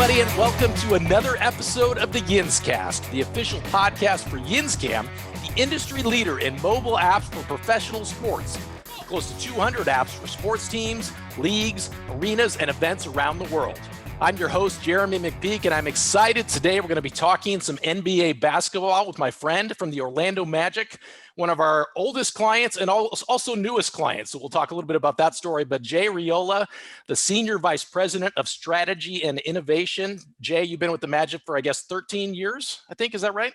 everybody, and welcome to another episode of the YinzCast, the official podcast for YinzCam, the industry leader in mobile apps for professional sports. Close to 200 apps for sports teams, leagues, arenas, and events around the world. I'm your host, Jeremy McPeak, and I'm excited. Today we're going to be talking some NBA basketball with my friend from the Orlando Magic, one of our oldest clients and also newest clients. So we'll talk a little bit about that story. But Jay Riola, the Senior Vice President of Strategy and Innovation. Jay, you've been with the Magic for, I guess, 13 years, I think. Is that right?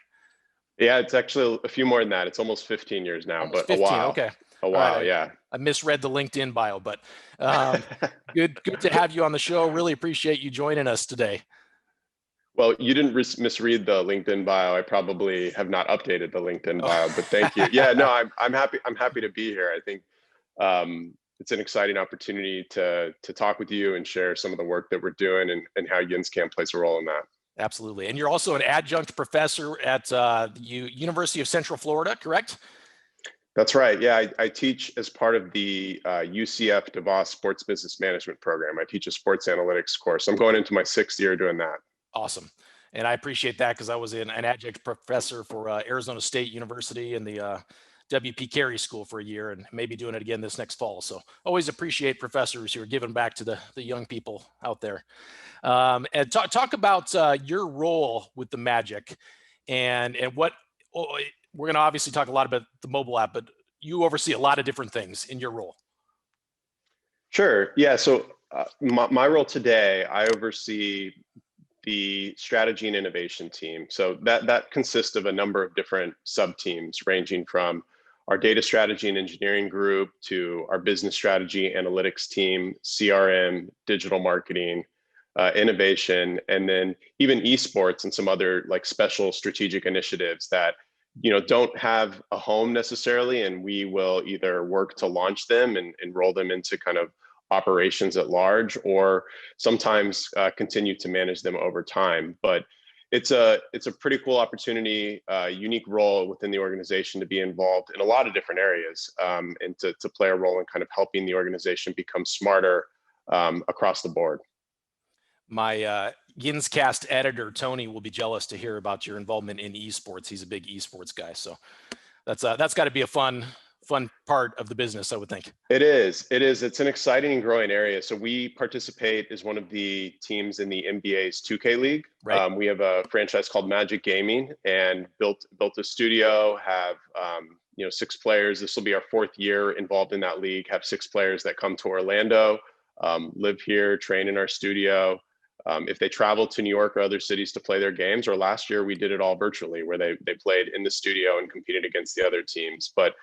Yeah, it's actually a few more than that. It's almost 15 years now, Almost but 15, a while. Okay. A while, right, yeah. I misread the LinkedIn bio, but good to have you on the show. Really appreciate you joining us today. Well, you didn't misread the LinkedIn bio. I probably have not updated the LinkedIn bio, but thank you. Yeah, no, I'm happy. I'm happy to be here. I think it's an exciting opportunity to talk with you and share some of the work that we're doing and how YinzCam plays a role in that. Absolutely. And you're also an adjunct professor at the University of Central Florida, correct? That's right. Yeah, I teach as part of the UCF DeVos Sports Business Management program. I teach a sports analytics course. I'm going into my 6th year doing that. Awesome. And I appreciate that because I was an adjunct professor for Arizona State University and the W.P. Carey School for a year, and maybe doing it again this next fall. So always appreciate professors who are giving back to the young people out there. And talk about your role with the Magic and what we're going to obviously talk a lot about the mobile app, but you oversee a lot of different things in your role. Sure. Yeah. So my role today, I oversee the strategy and innovation team. So that consists of a number of different sub-teams ranging from our data strategy and engineering group to our business strategy analytics team, CRM, digital marketing, innovation, and then even esports and some other like special strategic initiatives that don't have a home necessarily, and we will either work to launch them and roll them into kind of operations at large, or sometimes continue to manage them over time. But it's a pretty cool opportunity, unique role within the organization to be involved in a lot of different areas, and to play a role in kind of helping the organization become smarter across the board. My YinzCast editor, Tony, will be jealous to hear about your involvement in esports. He's a big esports guy. So that's got to be a fun part of the business, I would think. It is. It's an exciting and growing area. So we participate as one of the teams in the NBA's 2K League. Right. We have a franchise called Magic Gaming and built a studio, have 6 players. This will be our 4th year involved in that league, have 6 players that come to Orlando, live here, train in our studio. If they travel to New York or other cities to play their games, or last year we did it all virtually where they played in the studio and competed against the other teams. But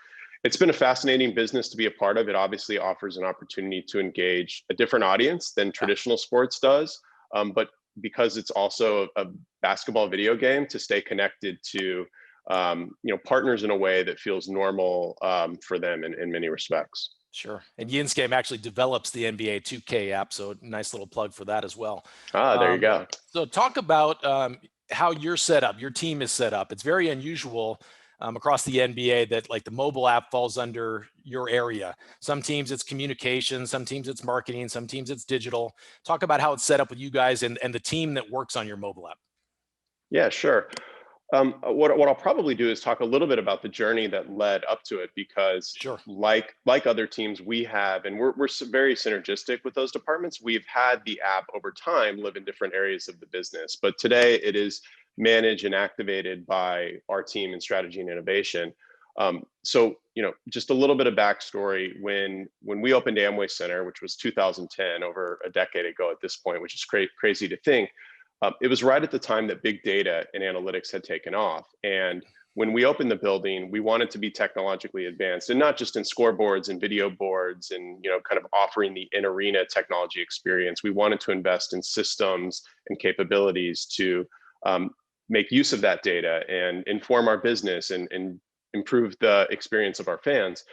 it's been a fascinating business to be a part of. It obviously offers an opportunity to engage a different audience than traditional sports does. But because it's also a basketball video game, to stay connected to partners in a way that feels normal for them in many respects. Sure. And YinzCam actually develops the NBA 2K app, so nice little plug for that as well. There you go. So talk about how you're set up, your team is set up. It's very unusual across the NBA that like the mobile app falls under your area. Some teams it's communication, some teams it's marketing, some teams it's digital. Talk about how it's set up with you guys and the team that works on your mobile app. Yeah, sure. What I'll probably do is talk a little bit about the journey that led up to it, because Sure. like other teams we have, and we're very synergistic with those departments. We've had the app over time live in different areas of the business, but today it is managed and activated by our team in strategy and innovation. So just a little bit of backstory. When we opened Amway Center, which was 2010, over a decade ago at this point, which is crazy to think. It was right at the time that big data and analytics had taken off. And when we opened the building, we wanted to be technologically advanced, and not just in scoreboards and video boards and, kind of offering the in-arena technology experience. We wanted to invest in systems and capabilities to make use of that data and inform our business and improve the experience of our fans.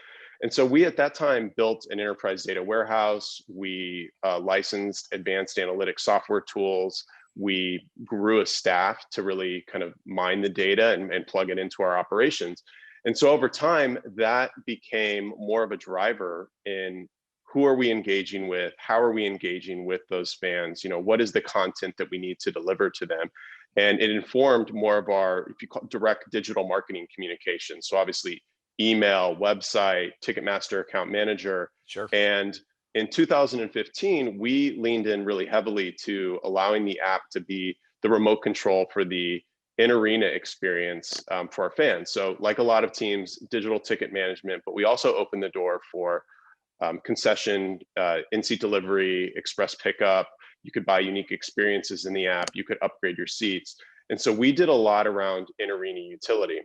And so we, at that time, built an enterprise data warehouse. We licensed advanced analytics software tools. We grew a staff to really kind of mine the data and plug it into our operations. And so over time, that became more of a driver in who are we engaging with? How are we engaging with those fans? What is the content that we need to deliver to them? And it informed more of our, if you call direct digital marketing communication. So obviously email, website, Ticketmaster account manager. Sure. And in 2015, we leaned in really heavily to allowing the app to be the remote control for the in-arena experience for our fans. So like a lot of teams, digital ticket management, but we also opened the door for concession, in-seat delivery, express pickup. You could buy unique experiences in the app. You could upgrade your seats. And so we did a lot around in-arena utility.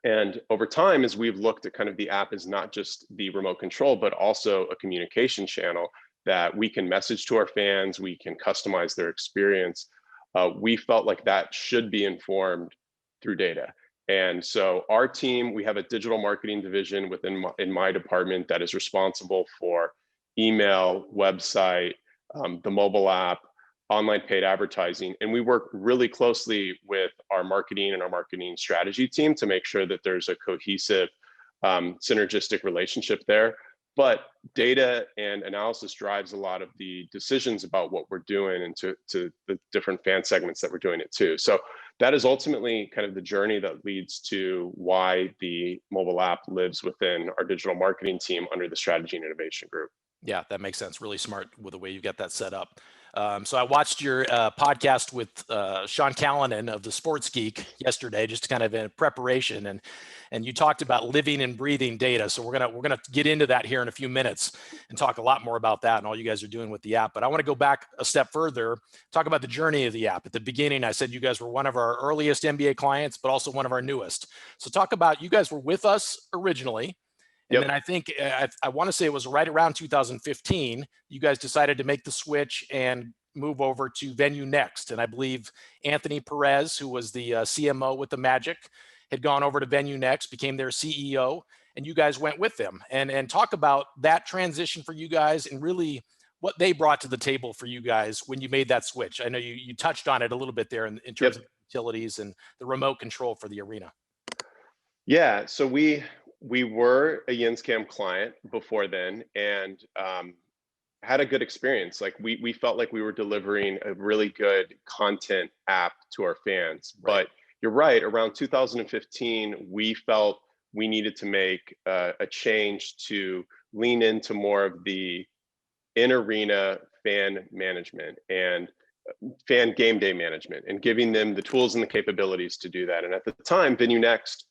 And over time, as we've looked at kind of the app as not just the remote control, but also a communication channel that we can message to our fans, we can customize their experience, we felt like that should be informed through data. And so our team, we have a digital marketing division in my department that is responsible for email, website, the mobile app, online paid advertising. And we work really closely with our marketing and our marketing strategy team to make sure that there's a cohesive, synergistic relationship there. But data and analysis drives a lot of the decisions about what we're doing and to the different fan segments that we're doing it to. So that is ultimately kind of the journey that leads to why the mobile app lives within our digital marketing team under the strategy and innovation group. Yeah, that makes sense. Really smart with the way you got that set up. So I watched your podcast with Sean Callanan of the Sports Geek yesterday, just kind of in preparation, and you talked about living and breathing data. So we're gonna get into that here in a few minutes and talk a lot more about that and all you guys are doing with the app. But I want to go back a step further, talk about the journey of the app. At the beginning, I said you guys were one of our earliest NBA clients, but also one of our newest. So talk about, you guys were with us originally. And then I think I want to say it was right around 2015, you guys decided to make the switch and move over to Venue Next. And I believe Anthony Perez, who was the CMO with the Magic, had gone over to Venue Next, became their CEO, and you guys went with them. And talk about that transition for you guys and really what they brought to the table for you guys when you made that switch. I know you touched on it a little bit there in terms of utilities and the remote control for the arena. Yeah, so we were a YinzCam client before then, and had a good experience. Like we felt like we were delivering a really good content app to our fans. Right. But you're right, around 2015, we felt we needed to make a change to lean into more of the in-arena fan management and fan game day management, and giving them the tools and the capabilities to do that. And at the time, Venue Next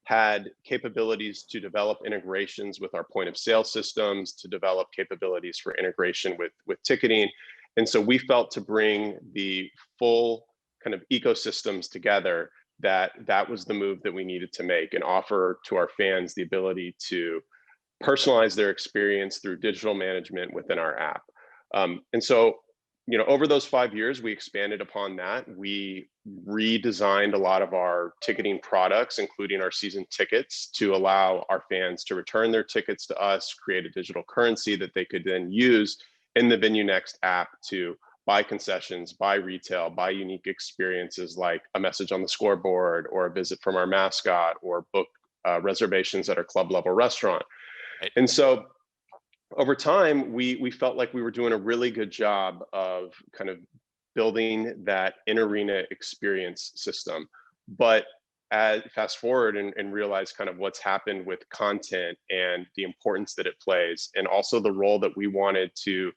had capabilities to develop integrations with our point of sale systems, to develop capabilities for integration with ticketing. And so we felt to bring the full kind of ecosystems together, that was the move that we needed to make and offer to our fans the ability to personalize their experience through digital management within our app. And so, over those 5 years, we expanded upon that. We redesigned a lot of our ticketing products, including our season tickets, to allow our fans to return their tickets to us, create a digital currency that they could then use in the Venue Next app to buy concessions, buy retail, buy unique experiences like a message on the scoreboard or a visit from our mascot, or book reservations at our club level restaurant. Right. And so over time, we felt like we were doing a really good job of kind of building that in-arena experience system. But as fast forward and realize kind of what's happened with content and the importance that it plays, and also the role that we wanted to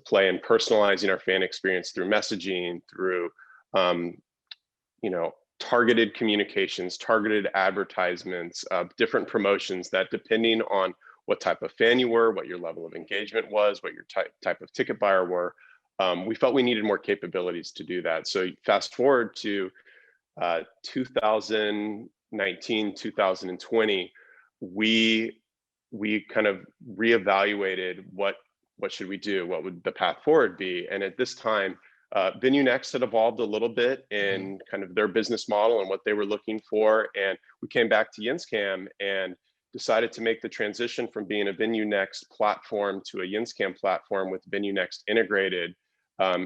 play in personalizing our fan experience through messaging, through targeted communications, targeted advertisements, different promotions that, depending on what type of fan you were, what your level of engagement was, what your type of ticket buyer were, we felt we needed more capabilities to do that. So fast forward to 2019, 2020, we kind of reevaluated what should we do, what would the path forward be. And at this time, Venue Next had evolved a little bit in kind of their business model and what they were looking for. And we came back to YinzCam and decided to make the transition from being a Venue Next platform to a YinzCam platform with Venue Next integrated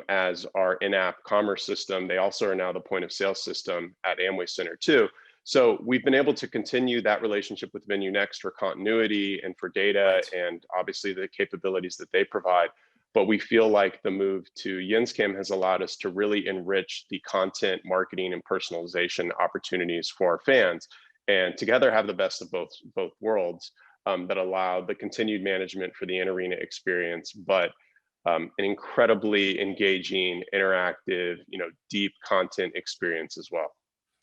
as our in-app commerce system. They also are now the point of sale system at Amway Center too. So we've been able to continue that relationship with VenueNext for continuity and for data, and obviously the capabilities that they provide. But we feel like the move to YinzCam has allowed us to really enrich the content, marketing, and personalization opportunities for our fans, and together have the best of both worlds, that allow the continued management for the in-arena experience, but an incredibly engaging, interactive, deep content experience as well.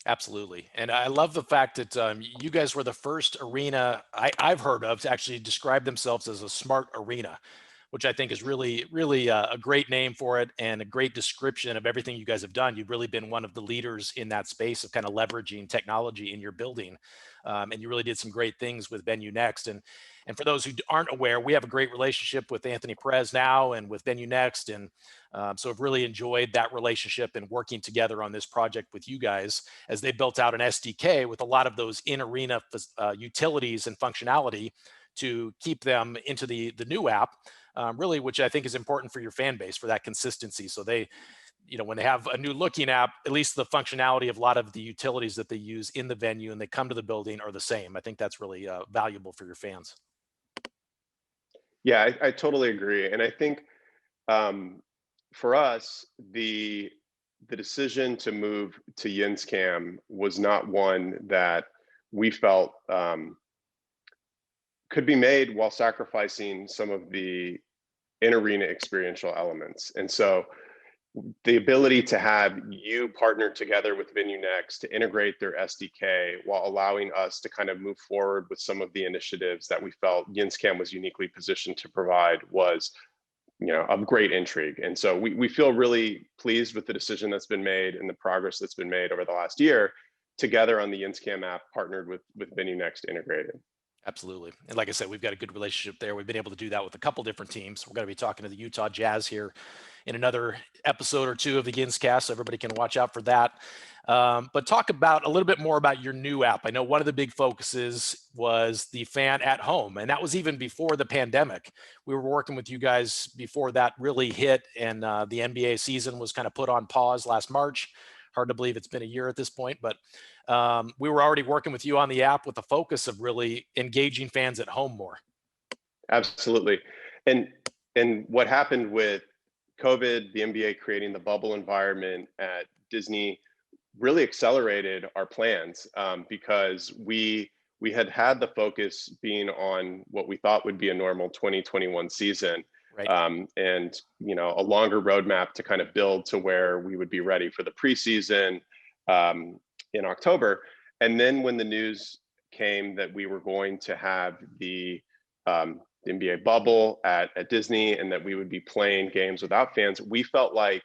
Absolutely. And I love the fact that you guys were the first arena I've heard of to actually describe themselves as a smart arena, which I think is really a great name for it and a great description of everything you guys have done. You've really been one of the leaders in that space of kind of leveraging technology in your building. And you really did some great things with VenueNext. And for those who aren't aware, we have a great relationship with Anthony Perez now and with VenueNext. And so I've really enjoyed that relationship and working together on this project with you guys as they built out an SDK with a lot of those in-arena utilities and functionality to keep them into the new app, really, which I think is important for your fan base for that consistency. So they, when they have a new looking app, at least the functionality of a lot of the utilities that they use in the venue and they come to the building are the same. I think that's really valuable for your fans. Yeah, I totally agree. And I think for us, the decision to move to YinzCam was not one that we felt could be made while sacrificing some of the in-arena experiential elements. And so the ability to have you partner together with VenueNext to integrate their SDK while allowing us to kind of move forward with some of the initiatives that we felt YinzCam was uniquely positioned to provide was, of great intrigue. And so we feel really pleased with the decision that's been made and the progress that's been made over the last year together on the YinzCam app partnered with VenueNext integrated. Absolutely. And like I said, we've got a good relationship there. We've been able to do that with a couple different teams. We're going to be talking to the Utah Jazz here in another episode or two of the YinzCast, so everybody can watch out for that. But talk about a little bit more about your new app. I know one of the big focuses was the fan at home, and that was even before the pandemic. We were working with you guys before that really hit, and the NBA season was kind of put on pause last March. Hard to believe it's been a year at this point, but we were already working with you on the app with the focus of really engaging fans at home more. Absolutely. And what happened with COVID, the NBA creating the bubble environment at Disney really accelerated our plans, because we had the focus being on what we thought would be a normal 2021 season. Right. And a longer roadmap to kind of build to where we would be ready for the preseason in October. And then when the news came that we were going to have the NBA bubble at Disney and that we would be playing games without fans, we felt like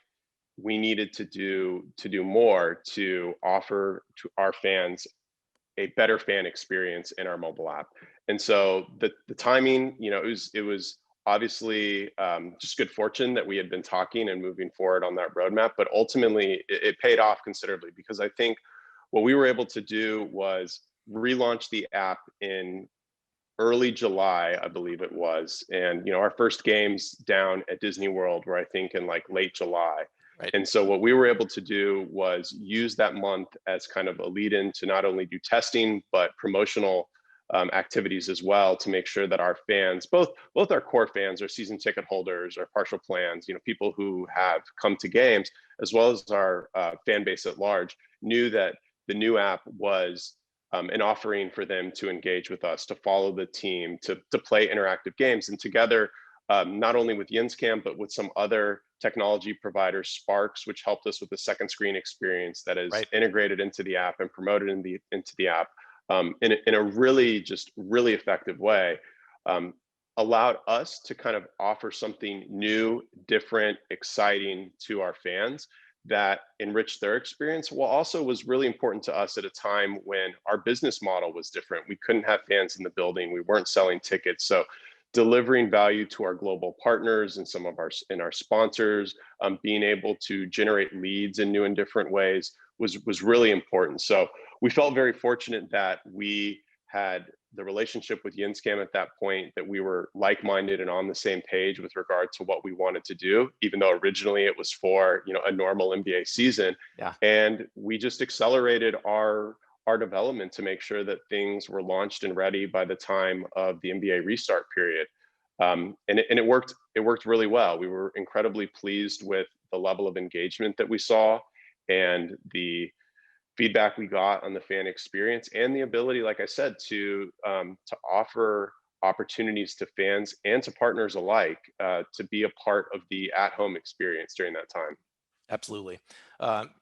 we needed to do more to offer to our fans a better fan experience in our mobile app. And so the timing, it was obviously just good fortune that we had been talking and moving forward on that roadmap, but ultimately it paid off considerably, because I think what we were able to do was relaunch the app in early July, I believe it was. And, our first games down at Disney World were, I think, in like late July. Right. And so what we were able to do was use that month as kind of a lead in to not only do testing, but promotional activities as well, to make sure that our fans, both our core fans, our season ticket holders, our partial plans, people who have come to games, as well as our fan base at large, knew that the new app was an offering for them to engage with us, to follow the team, to play interactive games. And together, not only with YinzCam, but with some other technology providers, Sparks, which helped us with the second screen experience that is Right. integrated into the app and promoted into the app in a really effective way, allowed us to kind of offer something new, different, exciting to our fans that enriched their experience, while also was really important to us at a time when our business model was different. We couldn't have fans in the building. We weren't selling tickets. So delivering value to our global partners and some of our sponsors, being able to generate leads in new and different ways was really important. So we felt very fortunate that we had the relationship with YinzCam at that point, that we were like-minded and on the same page with regard to what we wanted to do, even though originally it was for a normal NBA season. Yeah. And we just accelerated our our development to make sure that things were launched and ready by the time of the NBA restart period. And it worked. It worked really well. We were incredibly pleased with the level of engagement that we saw and the feedback we got on the fan experience and the ability, like I said, to offer opportunities to fans and to partners alike to be a part of the at-home experience during that time. Absolutely.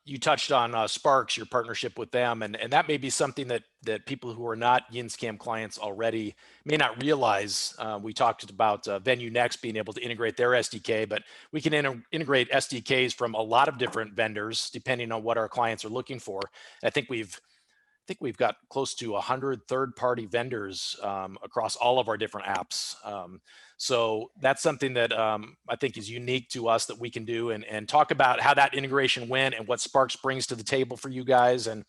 You touched on Sparks, your partnership with them, and that may be something that people who are not YinzCam clients already may not realize. We talked about Venue Next being able to integrate their SDK, but we can integrate SDKs from a lot of different vendors depending on what our clients are looking for. I think we've got close to 100 third-party vendors across all of our different apps. So that's something that I think is unique to us that we can do, and talk about how that integration went and what Sparks brings to the table for you guys. And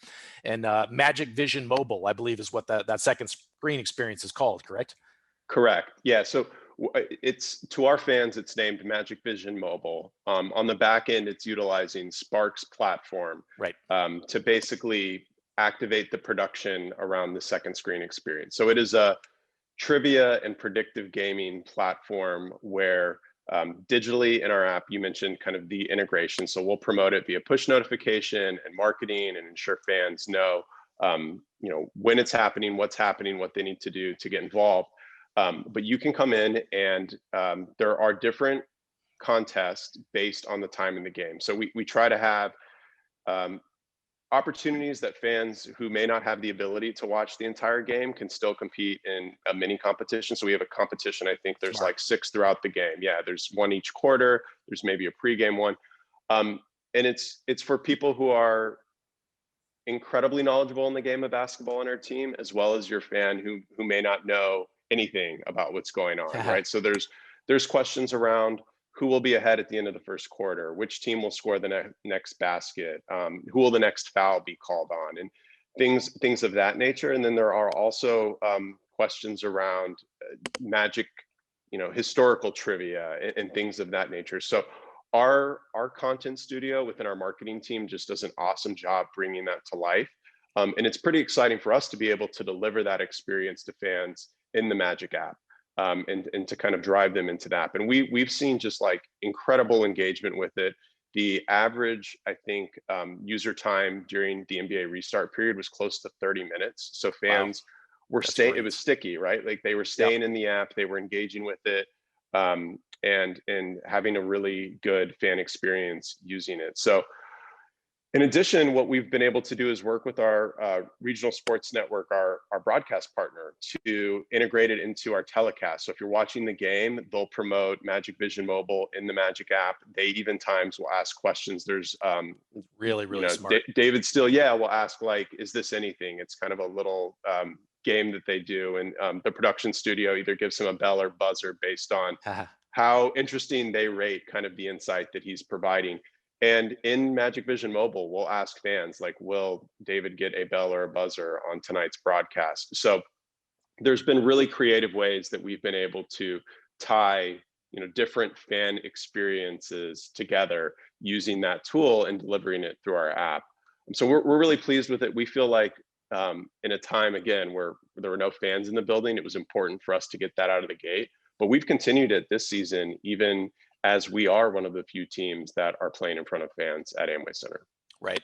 Magic Vision Mobile, I believe, is what that second screen experience is called, correct? Correct. Yeah. So it's, to our fans, it's named Magic Vision Mobile. On the back end, it's utilizing Sparks platform Right. to basically activate the production around the second screen experience. So it is a trivia and predictive gaming platform where digitally in our app, you mentioned kind of the integration. So we'll promote it via push notification and marketing and ensure fans know, when it's happening, what's happening, what they need to do to get involved. But you can come in and there are different contests based on the time in the game. So we try to have opportunities that fans who may not have the ability to watch the entire game can still compete in a mini competition. So we have a competition, I think there's Smart. like 6 throughout the game. Yeah, there's one each quarter. There's maybe a pregame one. And it's for people who are incredibly knowledgeable in the game of basketball on our team, as well as your fan who may not know anything about what's going on, right? So there's questions around who will be ahead at the end of the first quarter, which team will score the next basket, who will the next foul be called on, and things of that nature. And then there are also questions around Magic, historical trivia and things of that nature. So our content studio within our marketing team just does an awesome job bringing that to life. And it's pretty exciting for us to be able to deliver that experience to fans in the Magic app. And to kind of drive them into that. And we've seen just like incredible engagement with it. The average, I think, user time during the NBA restart period was close to 30 minutes. So fans were staying, it was sticky, right? Like they were staying in the app, they were engaging with it, and having a really good fan experience using it. So in addition, what we've been able to do is work with our regional sports network, our broadcast partner, to integrate it into our telecast. So if you're watching the game, they'll promote Magic Vision Mobile in the Magic app. They even times will ask questions. There's really smart. David Steele, will ask like, is this anything? It's kind of a little game that they do. And the production studio either gives him a bell or buzzer based on how interesting they rate kind of the insight that he's providing. And in Magic Vision Mobile, we'll ask fans like, will David get a bell or a buzzer on tonight's broadcast? So there's been really creative ways that we've been able to tie, different fan experiences together using that tool and delivering it through our app. And so we're really pleased with it. We feel like in a time, again, where there were no fans in the building, it was important for us to get that out of the gate. But we've continued it this season, even as we are one of the few teams that are playing in front of fans at Amway Center. Right.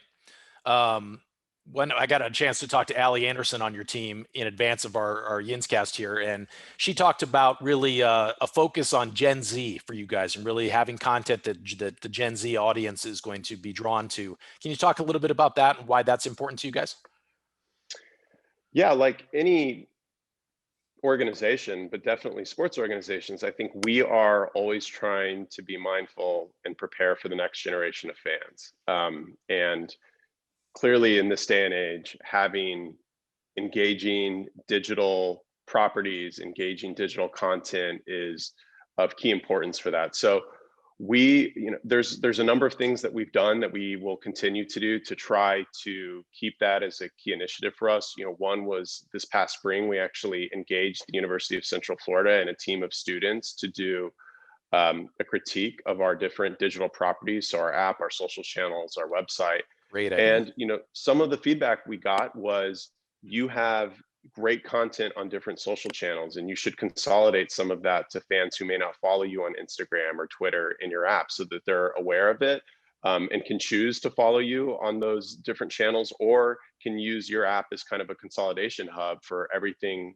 When I got a chance to talk to Allie Anderson on your team in advance of our YinzCast here, and she talked about really a focus on Gen Z for you guys and really having content that the Gen Z audience is going to be drawn to. Can you talk a little bit about that and why that's important to you guys? Yeah, like any organization, but definitely sports organizations, I think we are always trying to be mindful and prepare for the next generation of fans. And clearly in this day and age, having engaging digital properties, engaging digital content is of key importance for that. So there's a number of things that we've done that we will continue to do to try to keep that as a key initiative for us. One was this past spring, we actually engaged the University of Central Florida and a team of students to do a critique of our different digital properties. So our app, our social channels, our website, Great idea. And, some of the feedback we got was you have great content on different social channels, and you should consolidate some of that to fans who may not follow you on Instagram or Twitter in your app so that they're aware of it, and can choose to follow you on those different channels, or can use your app as kind of a consolidation hub for everything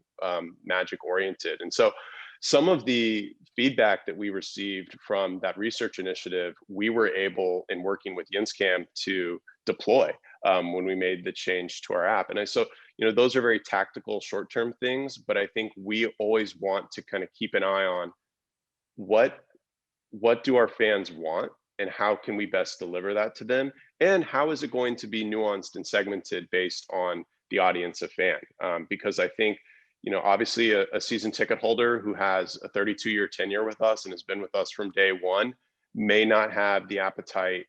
Magic oriented. And so some of the feedback that we received from that research initiative, we were able, in working with YinzCam, to deploy when we made the change to our app. And so, those are very tactical, short-term things, but I think we always want to kind of keep an eye on what do our fans want, and how can we best deliver that to them, and how is it going to be nuanced and segmented based on the audience of fan. Because I think, obviously a season ticket holder who has a 32-year tenure with us and has been with us from day one may not have the appetite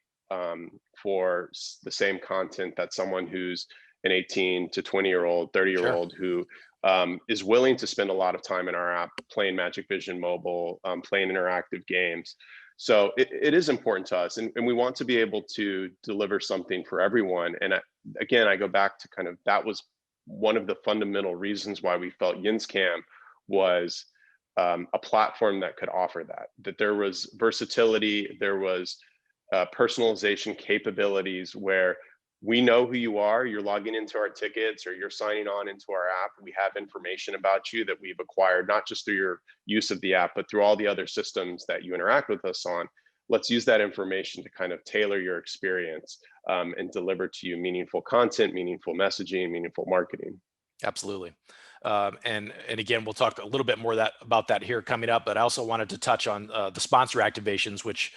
for the same content that someone who's an 18 to 20-year-old, 30-year-old who is willing to spend a lot of time in our app playing Magic Vision Mobile, playing interactive games. So it is important to us, and we want to be able to deliver something for everyone. And again, I go back to kind of, that was one of the fundamental reasons why we felt YinzCam was a platform that could offer that there was versatility, there was personalization capabilities where we know who you are, you're logging into our tickets or you're signing on into our app. We have information about you that we've acquired, not just through your use of the app, but through all the other systems that you interact with us on. Let's use that information to kind of tailor your experience and deliver to you meaningful content, meaningful messaging, meaningful marketing. Absolutely. And again, we'll talk a little bit more about that here coming up, but I also wanted to touch on the sponsor activations, which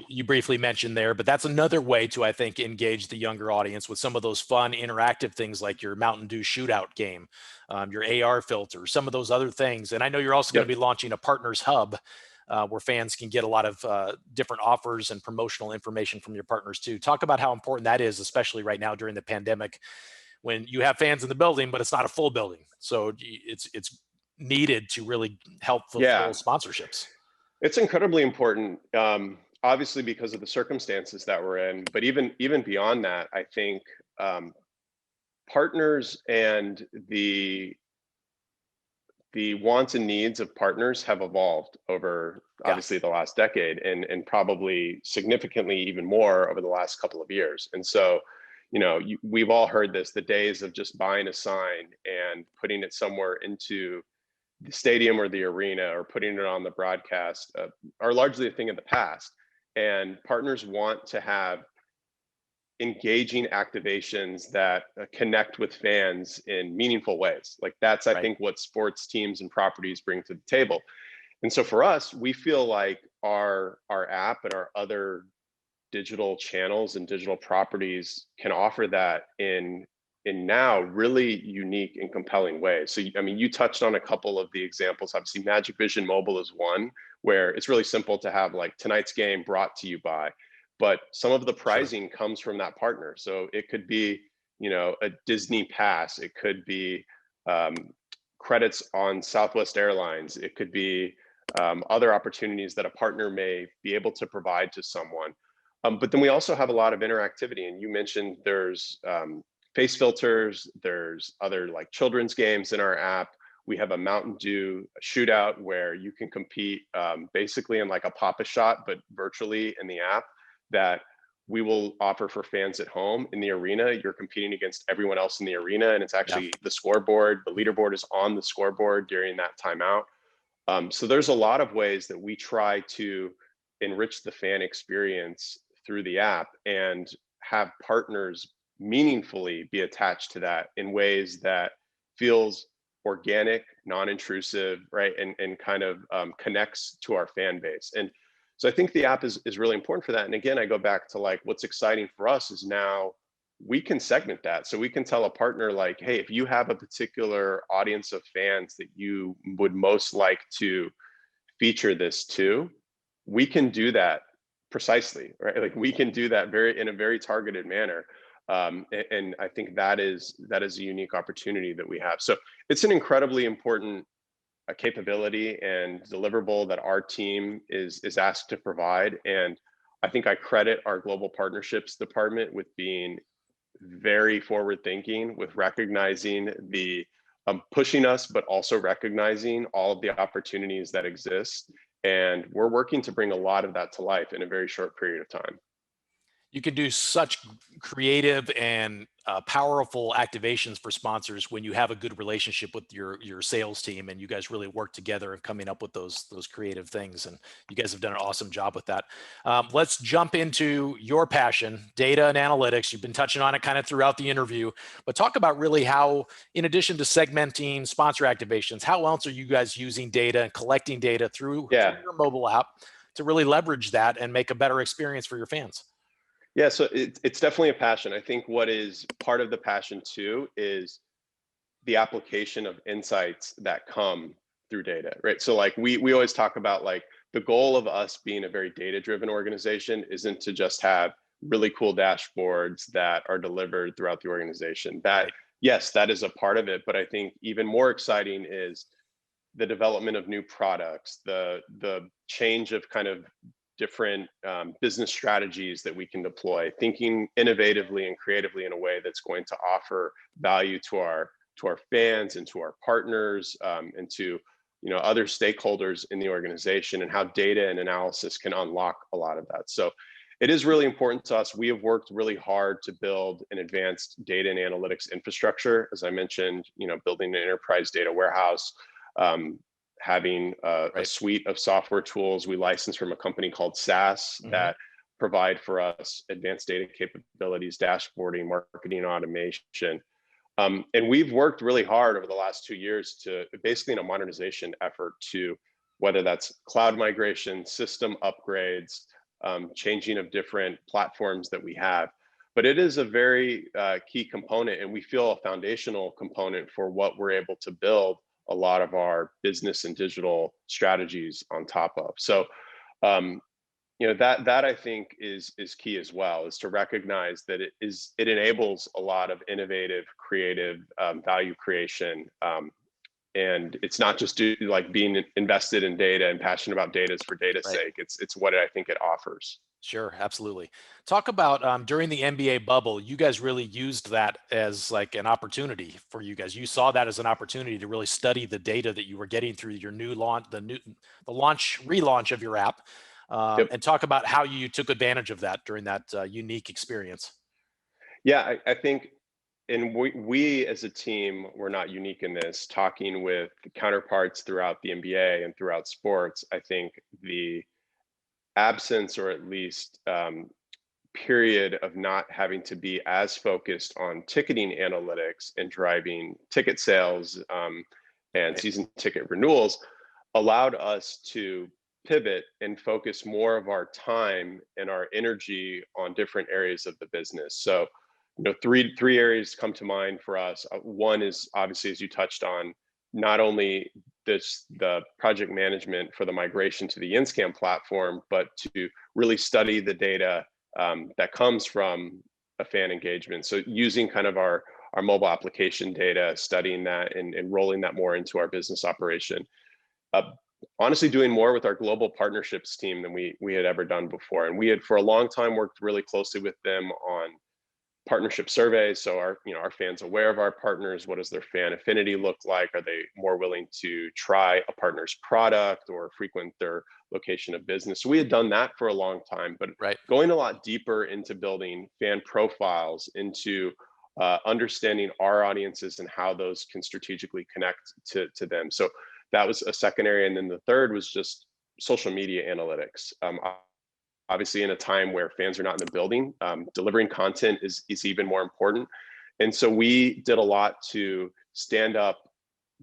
you briefly mentioned there, but that's another way to, I think, engage the younger audience with some of those fun interactive things like your Mountain Dew shootout game, your AR filter, some of those other things. And I know you're also going to be launching a partners hub where fans can get a lot of different offers and promotional information from your partners too. Talk about how important that is, especially right now during the pandemic, when you have fans in the building, but it's not a full building. So it's needed to really help fulfill sponsorships. It's incredibly important. Obviously because of the circumstances that we're in, but even beyond that, I think partners and the wants and needs of partners have evolved over obviously the last decade, and probably significantly even more over the last couple of years. And so, we've all heard this, the days of just buying a sign and putting it somewhere into the stadium or the arena or putting it on the broadcast are largely a thing of the past. And partners want to have engaging activations that connect with fans in meaningful ways. Like that's, I think, what sports teams and properties bring to the table. And so for us, we feel like our app and our other digital channels and digital properties can offer that in now really unique and compelling ways. So, I mean, you touched on a couple of the examples. Obviously, Magic Vision Mobile is one where it's really simple to have like tonight's game brought to you by, but some of the pricing comes from that partner. So it could be, a Disney pass. It could be credits on Southwest Airlines. It could be other opportunities that a partner may be able to provide to someone. But then we also have a lot of interactivity. And you mentioned there's face filters, there's other like children's games in our app. We have a Mountain Dew shootout where you can compete basically in like a Pop-A-Shot, but virtually in the app, that we will offer for fans at home. In the arena, you're competing against everyone else in the arena, and it's actually the scoreboard. The leaderboard is on the scoreboard during that timeout. So there's a lot of ways that we try to enrich the fan experience through the app and have partners meaningfully be attached to that in ways that feels organic, non-intrusive, right? And kind of connects to our fan base. And so I think the app is really important for that. And again, I go back to like, what's exciting for us is now we can segment that. So we can tell a partner like, hey, if you have a particular audience of fans that you would most like to feature this to, we can do that precisely, right? Like we can do that in a very targeted manner. And I think that is a unique opportunity that we have. So it's an incredibly important capability and deliverable that our team is asked to provide. And I think I credit our global partnerships department with being very forward thinking, with recognizing the pushing us, but also recognizing all of the opportunities that exist. And we're working to bring a lot of that to life in a very short period of time. You can do such creative and powerful activations for sponsors when you have a good relationship with your sales team, and you guys really work together and coming up with those creative things. And you guys have done an awesome job with that. Let's jump into your passion, data and analytics. You've been touching on it kind of throughout the interview, but talk about really how, in addition to segmenting sponsor activations, how else are you guys using data and collecting data through your mobile app to really leverage that and make a better experience for your fans? Yeah, so it's definitely a passion. I think what is part of the passion too is the application of insights that come through data, right? So like we always talk about, like, the goal of us being a very data-driven organization isn't to just have really cool dashboards that are delivered throughout the organization. That, yes, that is a part of it, but I think even more exciting is the development of new products, the change of kind of different business strategies that we can deploy, thinking innovatively and creatively in a way that's going to offer value to our fans and to our partners, and to other stakeholders in the organization, and how data and analysis can unlock a lot of that. So it is really important to us. We have worked really hard to build an advanced data and analytics infrastructure. As I mentioned, building an enterprise data warehouse, having a suite of software tools we license from a company called SAS that provide for us advanced data capabilities, dashboarding, marketing automation. And we've worked really hard over the last 2 years to basically, in a modernization effort, to whether that's cloud migration, system upgrades, changing of different platforms that we have. But it is a very key component, and we feel a foundational component for what we're able to build a lot of our business and digital strategies on top of. So, that I think is key as well, is to recognize that it enables a lot of innovative, creative value creation. And it's not just like being invested in data and passionate about data for data's sake. It's what I think it offers. Sure, absolutely. Talk about during the NBA bubble, you guys really used that as like an opportunity for you guys. You saw that as an opportunity to really study the data that you were getting through your new launch, the relaunch of your app, and talk about how you took advantage of that during that unique experience. Yeah, I think, and we as a team, we're not unique in this. Talking with counterparts throughout the NBA and throughout sports, I think the absence, or at least period of not having to be as focused on ticketing analytics and driving ticket sales and season ticket renewals allowed us to pivot and focus more of our time and our energy on different areas of the business. So, three areas come to mind for us. One is obviously, as you touched on, not only the project management for the migration to the YinzCam platform, but to really study the data that comes from a fan engagement. So using kind of our mobile application data, studying that and rolling that more into our business operation. Honestly, doing more with our global partnerships team than we had ever done before. And we had for a long time worked really closely with them on partnership surveys. So our fans aware of our partners. What does their fan affinity look like? Are they more willing to try a partner's product or frequent their location of business? So we had done that for a long time, but going a lot deeper into building fan profiles, into understanding our audiences and how those can strategically connect to them. So that was a second area. And then the third was just social media analytics. Obviously, in a time where fans are not in the building, delivering content is even more important. And so we did a lot to stand up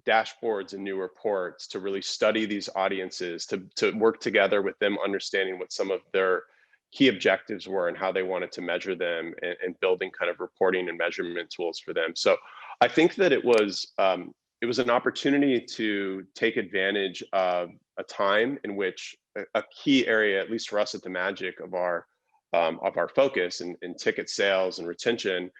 dashboards and new reports to really study these audiences, to work together with them, understanding what some of their key objectives were and how they wanted to measure them, and building kind of reporting and measurement tools for them. So I think that it was an opportunity to take advantage of a time in which a key area, at least for us at the Magic, of our focus in ticket sales and retention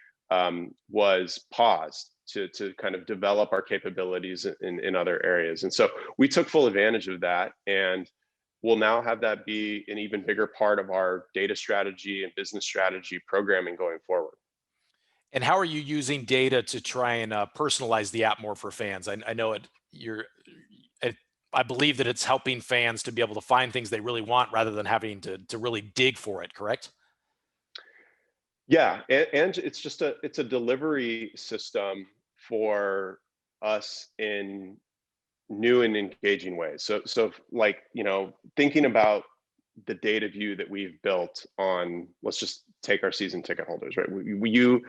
was paused to kind of develop our capabilities in other areas. And so we took full advantage of that. And we'll now have that be an even bigger part of our data strategy and business strategy programming going forward. And how are you using data to try and personalize the app more for fans? I know it, I believe that it's helping fans to be able to find things they really want rather than having to really dig for it, correct? Yeah, and it's a delivery system for us in new and engaging ways. So like, thinking about the data view that we've built on, let's just take our season ticket holders, right? You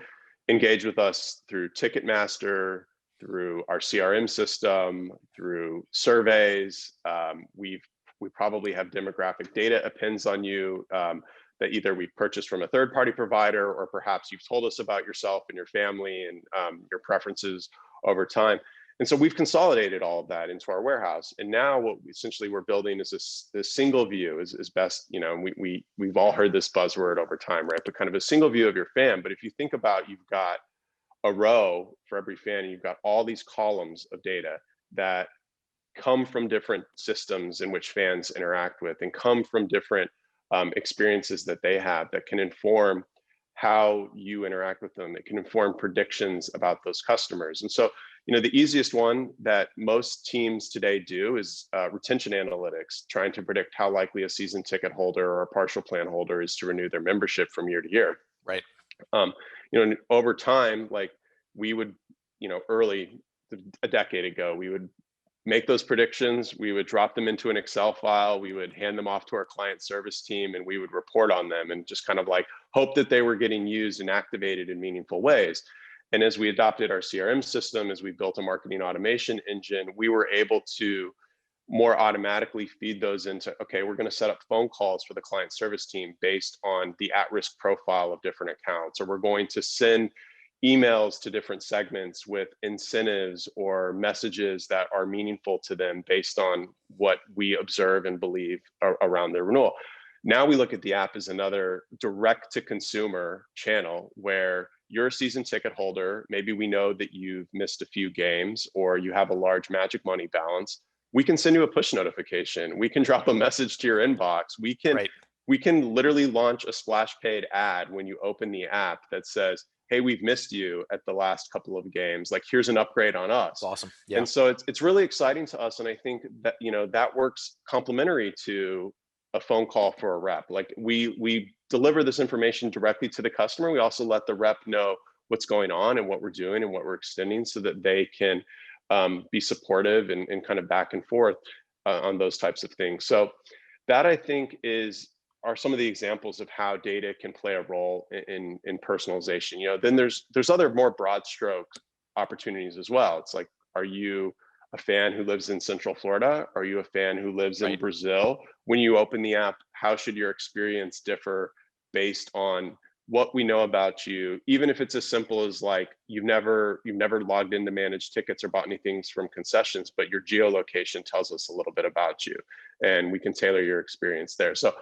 engage with us through Ticketmaster, through our CRM system, through surveys. We probably have demographic data appends on you that either we purchased from a third-party provider, or perhaps you've told us about yourself and your family and your preferences over time. And so we've consolidated all of that into our warehouse. And now what essentially we're building is this single view is best, we've all heard this buzzword over time, right? But kind of a single view of your fan. But if you think about, you've got a row for every fan, and you've got all these columns of data that come from different systems in which fans interact with, and come from different experiences that they have that can inform how you interact with them. It can inform predictions about those customers. And so, the easiest one that most teams today do is retention analytics, trying to predict how likely a season ticket holder or a partial plan holder is to renew their membership from year to year. Right. Over time, like we would, early, a decade ago, we would make those predictions, we would drop them into an Excel file, we would hand them off to our client service team, and we would report on them and just kind of like hope that they were getting used and activated in meaningful ways. And as we adopted our CRM system, as we built a marketing automation engine, we were able to more automatically feed those into, okay, we're going to set up phone calls for the client service team based on the at-risk profile of different accounts, or we're going to send emails to different segments with incentives or messages that are meaningful to them based on what we observe and believe around their renewal. Now we look at the app as another direct to consumer channel where you're a season ticket holder. Maybe we know that you've missed a few games or you have a large Magic Money balance. We can send you a push notification. We can drop a message to your inbox. We can literally launch a splash paid ad when you open the app that says, hey, we've missed you at the last couple of games. Like, here's an upgrade on us. That's awesome. Yeah. And so it's really exciting to us. And I think that, that works complementary to a phone call for a rep. Like we deliver this information directly to the customer. We also let the rep know what's going on and what we're doing and what we're extending so that they can be supportive and kind of back and forth on those types of things. So that, I think, are some of the examples of how data can play a role in personalization. Then there's other more broad stroke opportunities as well. It's like, are you a fan who lives in Central Florida? Are you a fan who lives in Brazil? When you open the app, how should your experience differ based on what we know about you? Even if it's as simple as like you've never logged in to manage tickets or bought anything from concessions, but your geolocation tells us a little bit about you, and we can tailor your experience there. So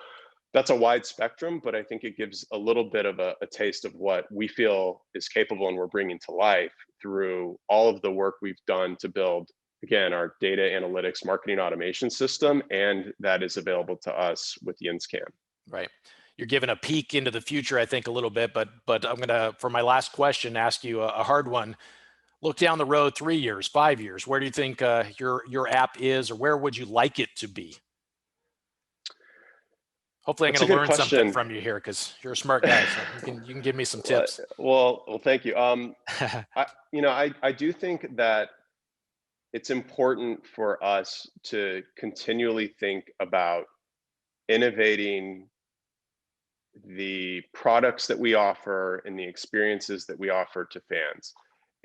that's a wide spectrum, but I think it gives a little bit of a taste of what we feel is capable and we're bringing to life through all of the work we've done to build, again, our data analytics marketing automation system, and that is available to us with YinzCam. Right. You're giving a peek into the future, I think, a little bit, but I'm going to, for my last question, ask you a hard one. Look down the road 3 years, 5 years. Where do you think your app is, or where would you like it to be? Hopefully, I'm going to learn something from you here because you're a smart guy. So you can give me some tips. Well, thank you. I do think that it's important for us to continually think about innovating the products that we offer and the experiences that we offer to fans.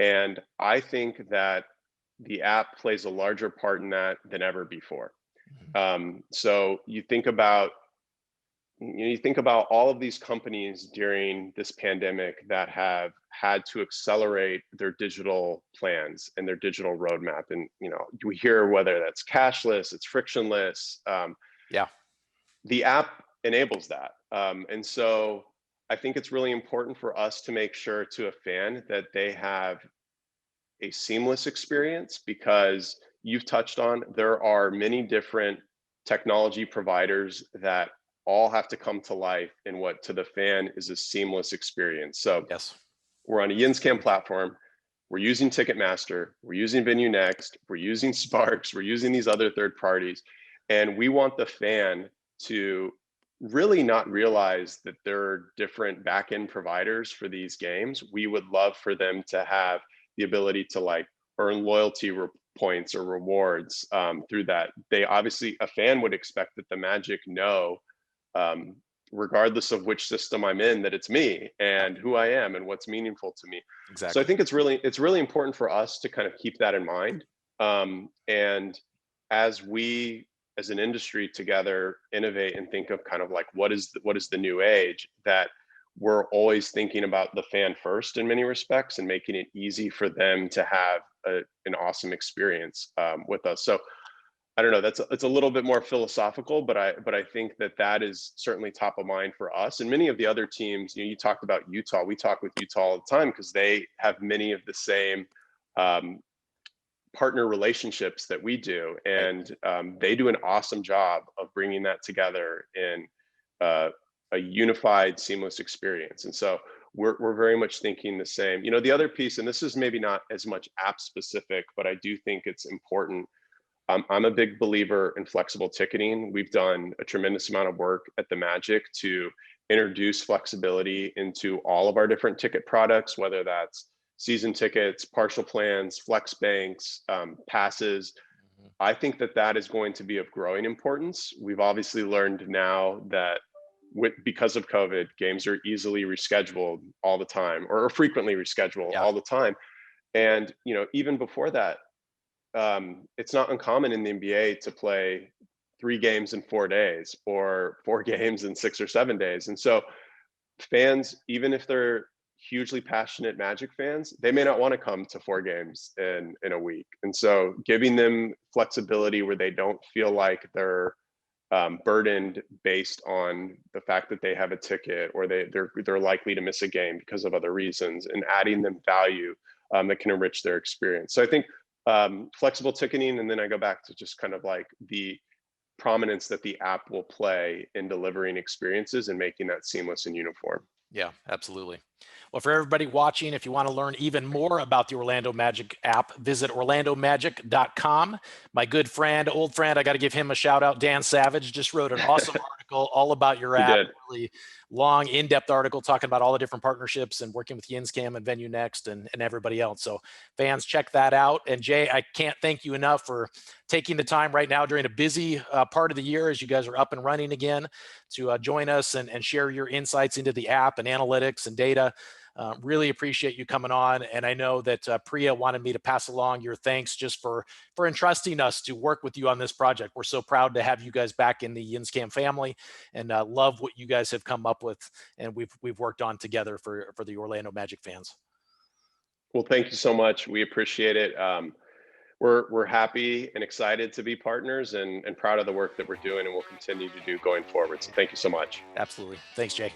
And I think that the app plays a larger part in that than ever before. So you think about all of these companies during this pandemic that have had to accelerate their digital plans and their digital roadmap. And, we hear whether that's cashless, it's frictionless. The app enables that. And so I think it's really important for us to make sure to a fan that they have a seamless experience, because you've touched on, there are many different technology providers that all have to come to life in what to the fan is a seamless experience. So Yes. we're on a YinzCam platform. We're using Ticketmaster. We're using VenueNext. We're using Sparks. We're using these other third parties. And we want the fan to really not realize that there are different back-end providers for these games. We would love for them to have the ability to like earn loyalty points or rewards through that. They obviously, a fan would expect that the Magic know, regardless of which system I'm in, that it's me and who I am and what's meaningful to me. Exactly. So I think it's really important for us to kind of keep that in mind. And as we, as an industry together, innovate and think of kind of like what is the new age, that we're always thinking about the fan first in many respects and making it easy for them to have an awesome experience with us. So I don't know, it's a little bit more philosophical, but I think that is certainly top of mind for us and many of the other teams. You know, you talked about Utah. We talk with Utah all the time because they have many of the same partner relationships that we do, and they do an awesome job of bringing that together in a unified, seamless experience. And so we're very much thinking the same. You know, the other piece, and this is maybe not as much app specific, but I do think it's important. I'm a big believer in flexible ticketing. We've done a tremendous amount of work at the Magic to introduce flexibility into all of our different ticket products, whether that's season tickets, partial plans, flex banks, passes. I think that is going to be of growing importance. We've obviously learned now that because of COVID, games are easily rescheduled all the time, or frequently rescheduled all the time. And you know, even before that, it's not uncommon in the NBA to play 3 games in 4 days or 4 games in 6 or 7 days. And so fans, even if they're hugely passionate Magic fans, they may not want to come to 4 games in a week. And so giving them flexibility where they don't feel like they're burdened based on the fact that they have a ticket or they're likely to miss a game because of other reasons, and adding them value that can enrich their experience. So I think flexible ticketing, and then I go back to just kind of like the prominence that the app will play in delivering experiences and making that seamless and uniform. Yeah, absolutely. Well, for everybody watching, if you want to learn even more about the Orlando Magic app, visit orlandomagic.com. My good friend, old friend, I got to give him a shout out. Dan Savage just wrote an awesome article all about your He app. did. Really long, in-depth article talking about all the different partnerships and working with YinzCam and VenueNext and everybody else. So fans, check that out. And Jay, I can't thank you enough for taking the time right now during a busy part of the year as you guys are up and running again to join us and share your insights into the app and analytics and data. Really appreciate you coming on. And I know that Priya wanted me to pass along your thanks just for entrusting us to work with you on this project. We're so proud to have you guys back in the YinzCam family, and love what you guys have come up with and we've worked on together for the Orlando Magic fans. Well, thank you so much. We appreciate it. We're happy and excited to be partners and proud of the work that we're doing and will continue to do going forward. So thank you so much. Absolutely. Thanks, Jay.